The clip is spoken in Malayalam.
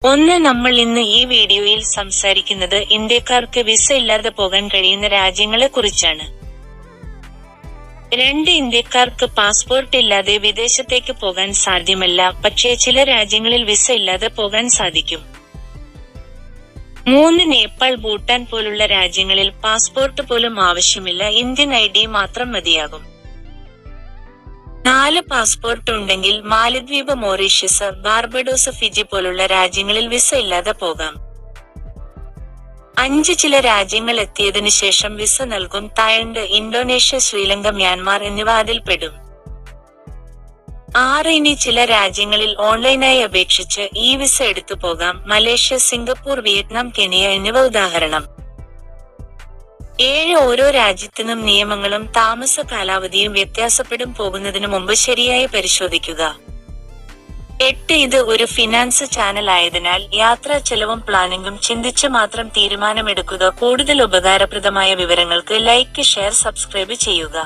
നമ്മൾ ഇന്ന് ഈ വീഡിയോയിൽ സംസാരിക്കുന്നത് ഇന്ത്യക്കാർക്ക് വിസ ഇല്ലാതെ പോകാൻ കഴിയുന്ന രാജ്യങ്ങളെ കുറിച്ചാണ്. 2 ഇന്ത്യക്കാർക്ക് പാസ്പോർട്ട് ഇല്ലാതെ വിദേശത്തേക്ക് പോകാൻ സാധ്യമല്ല, പക്ഷേ ചില രാജ്യങ്ങളിൽ വിസ ഇല്ലാതെ പോകാൻ സാധിക്കും. 3 നേപ്പാൾ, ഭൂട്ടാൻ പോലുള്ള രാജ്യങ്ങളിൽ പാസ്പോർട്ട് പോലും ആവശ്യമില്ല, ഇന്ത്യൻ ID മാത്രം മതിയാകും. 4 പാസ്പോർട്ട് ഉണ്ടെങ്കിൽ മാലദ്വീപ്, മൗറീഷ്യസ്, ബാർബഡോസ്, ഫിജി പോലുള്ള രാജ്യങ്ങളിൽ വിസ ഇല്ലാതെ പോകാം. 5 ചില രാജ്യങ്ങൾ എത്തിയതിനു ശേഷം വിസ നൽകും. തായ്ലൻഡ്, ഇന്തോനേഷ്യ, ശ്രീലങ്ക, മ്യാൻമാർ എന്നിവ അതിൽപ്പെടും. 6 ഇനി ചില രാജ്യങ്ങളിൽ ഓൺലൈനായി അപേക്ഷിച്ച് ഈ വിസ എടുത്തു പോകാം. മലേഷ്യ, സിംഗപ്പൂർ, വിയറ്റ്നാം, കെനിയ എന്നിവ ഉദാഹരണം. 7 ഓരോ രാജ്യത്തിനും നിയമങ്ങളും താമസ കാലാവധിയും വ്യത്യാസപ്പെടും. പോകുന്നതിനു മുമ്പ് ശരിയായി പരിശോധിക്കുക. 8 ഇത് ഒരു ഫിനാൻസ് ചാനൽ ആയതിനാൽ യാത്രാ ചെലവും പ്ലാനിംഗും ചിന്തിച്ച് മാത്രം തീരുമാനമെടുക്കുക. കൂടുതൽ ഉപകാരപ്രദമായ വിവരങ്ങൾക്ക് ലൈക്ക്, ഷെയർ, സബ്സ്ക്രൈബ് ചെയ്യുക.